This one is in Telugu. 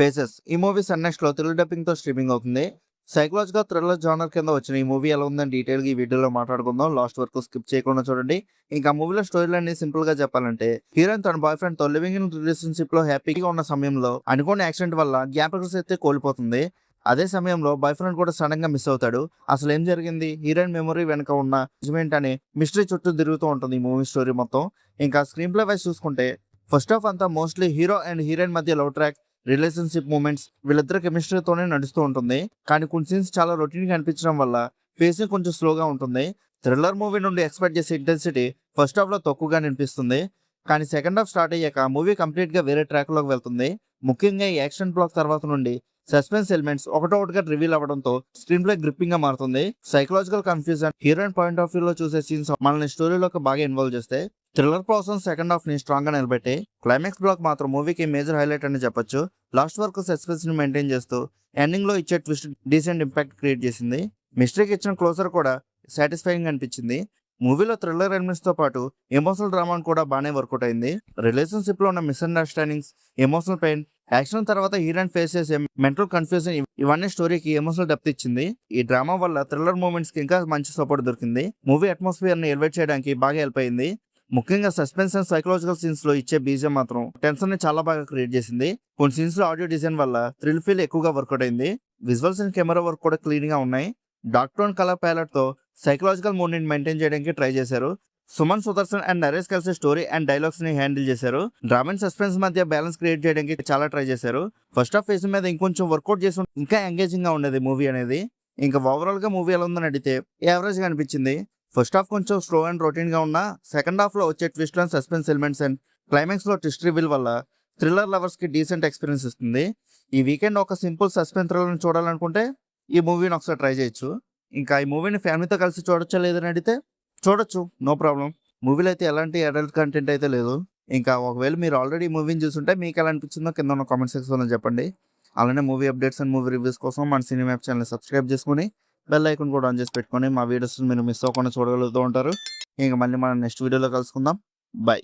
ఫేసెస్ ఈ మూవీ సన్ నెక్స్ట్ లో తెలుగు డబ్బింగ్ తో స్ట్రీమింగ్ అవుతుంది. సైకలాజికల్ థ్రిల్లర్ జానర్ కింద వచ్చిన ఈ మూవీ ఎలా ఉందని డీటెయిల్ గా ఈ వీడియోలో మాట్లాడుకుందాం. లాస్ట్ వరకు స్కిప్ చేయకుండా చూడండి. ఇంకా మూవీలో స్టోరీ లైన్ సింపుల్ గా చెప్పాలంటే, హీరోయిన్ తన బాయ్ ఫ్రెండ్ తో లివింగ్ ఇన్ రిలేషన్షిప్ లో హ్యాపీగా ఉన్న సమయంలో అనుకోని యాక్సిడెంట్ వల్ల జ్ఞాపక శక్తి కోల్పోతుంది. అదే సమయంలో బాయ్ ఫ్రెండ్ కూడా సడన్ గా మిస్ అవుతాడు. అసలు ఏం జరిగింది, హీరోయిన్ మెమరీ వెనక ఉన్న నిజమేంటి అనే మిస్టరీ చుట్టూ తిరుగుతూ ఉంటుంది ఈ మూవీ స్టోరీ మొత్తం. ఇంకా స్క్రీన్ ప్లే వైజ్ చూసుకుంటే, ఫస్ట్ హాఫ్ అంతా మోస్ట్లీ హీరో అండ్ హీరోయిన్ మధ్య లవ్ ట్రాక్, రిలేషన్షిప్ మూమెంట్స్, వీళ్ళిద్దరు కెమిస్ట్రీతోనే నడుస్తూ ఉంటుంది. కానీ కొన్ని సీన్స్ చాలా రొటీన్ గా అనిపించడం వల్ల ఫేసింగ్ కొంచెం స్లోగా ఉంటుంది. థ్రిల్లర్ మూవీ నుండి ఎక్స్పెక్ట్ చేసే ఇంటెన్సిటీ ఫస్ట్ హాఫ్ లో తక్కువగా అనిపిస్తుంది. కానీ సెకండ్ హాఫ్ స్టార్ట్ అయ్యాక మూవీ కంప్లీట్ గా వేరే ట్రాక్ లోకి వెళ్తుంది. ముఖ్యంగా ఈ యాక్షన్ బ్లాక్ తర్వాత నుండి సస్పెన్స్ ఎలిమెంట్స్ ఒకటొకటిగా రివీల్ అవ్వడంతో స్క్రీన్ ప్లే గ్రిప్పింగ్ గా మారుతుంది. Psychological confusion, heroine point of view లో చూసే సీన్స్ మనల్ని స్టోరీలోకి బాగా ఇన్వాల్వ్ చేస్తాయి. థ్రిల్లర్ ప్రాసెస్ సెకండ్ హాఫ్ ని స్ట్రాంగ్ గా నిలబెట్టి, క్లైమాక్స్ బ్లాక్ మాత్రం మూవీకి మేజర్ హైలైట్ అని చెప్పొచ్చు. లాస్ట్ వరకు సస్పెన్స్ ని మెయింటైన్ చేస్తూ ఎండింగ్ లో ఇచ్చే ట్విస్ట్ డీసెంట్ ఇంపాక్ట్ క్రియేట్ చేసింది. మిస్టరీకి ఇచ్చిన క్లోజర్ కూడా సాటిస్ఫైయింగ్ అనిపించింది. మూవీలో థ్రిల్లర్ ఎలిమెంట్స్ తో పాటు ఎమోషనల్ డ్రామా కూడా బాగానే వర్కౌట్ అయింది. రిలేషన్షిప్ లో ఉన్న మిస్అండర్స్టాండింగ్స్, ఎమోషనల్ పెయిన్, యాక్షన్ తర్వాత హీరోయిన్ ఫేస్ చేసే మెంటల్ కన్ఫ్యూజన్, ఇవన్నీ స్టోరీకి ఎమోషనల్ డెప్త్ ఇచ్చింది. ఈ డ్రామా వల్ల థ్రిల్లర్ మూమెంట్స్ కి ఇంకా మంచి సపోర్ట్ దొరికింది. మూవీ అట్మాస్ఫియర్ ని ఎలివేట్ చేయడానికి బాగా హెల్ప్ అయింది. ముఖ్యంగా సస్పెన్స్ అండ్ సైకలాజికల్ సీన్స్ లో ఇచ్చే బీజియం మాత్రం టెన్షన్ ని చాలా బాగా క్రియేట్ చేసింది. కొన్ని సీన్స్ లో ఆడియో డిజైన్ వల్ల థ్రిల్ ఫీల్ ఎక్కువగా వర్కౌట్ అయింది. విజువల్స్ అండ్ కెమెరా వర్క్ కూడా క్లీన్ గా ఉన్నాయి. డార్క్ టోన్ కలర్ ప్యాలెట్ తో సైకలాజికల్ మూడ్ ని మెయింటైన్ చేయడానికి ట్రై చేశారు. సుమన్ సుదర్శన్ అండ్ నరేష్ కలిసి స్టోరీ అండ్ డైలాగ్స్ ని హ్యాండిల్ చేశారు. డ్రామా అండ్ సస్పెన్స్ మధ్య బ్యాలెన్స్ క్రియేట్ చేయడానికి చాలా ట్రై చేశారు. ఫస్ట్ హాఫ్ ఫేస్ మీద ఇంకొంచెం వర్కౌట్ చేసి ఇంకా ఎంగేజింగ్ గా ఉండేది మూవీ అనేది. ఇంకా ఓవరాల్ గా మూవీ ఎలా ఉందని అడిగితే యావరేజ్ గా అనిపించింది. ఫస్ట్ హాఫ్ కొంచెం స్లో అండ్ రొటీన్ గా ఉన్నా, సెకండ్ హాఫ్ లో వచ్చే twist and suspense elements and climax లో ట్విస్ట్ రివీల్ వల్ల థ్రిల్లర్ లవర్స్ కి డీసెంట్ ఎక్స్పీరియన్స్ ఇస్తుంది. ఈ వీకెండ్ ఒక సింపుల్ సస్పెన్స్ థ్రిల్లర్ చూడాలనుకుంటే ఈ మూవీని ఒకసారి ట్రై చేయొచ్చు. ఇంకా ఈ మూవీని ఫ్యామిలీతో కలిసి చూడొచ్చా లేదని అడిగితే చూడొచ్చు, నో ప్రాబ్లం. మూవీలో అయితే ఎలాంటి అడల్ట్ కంటెంట్ అయితే లేదు. ఇంకా ఒకవేళ మీరు ఆల్రెడీ మూవీని చూస్తుంటే మీకు ఎలా అనిపించిందో కింద ఉన్న కామెంట్ సెక్షన్లో చెప్పండి. అలానే movie updates and movie reviews కోసం మన సినిమా యాప్ ఛానల్ సబ్స్క్రైబ్ చేసుకుని బెల్ ఐకాన్ కూడా ఆన్ చేసి పెట్టుకొని మా వీడియోస్ మీరు మిస్ అవ్వకుండా చూడగలుగుతూ ఉంటారు. ఇంకా మళ్ళీ మనం నెక్స్ట్ వీడియోలో కలుసుకుందాం. బై.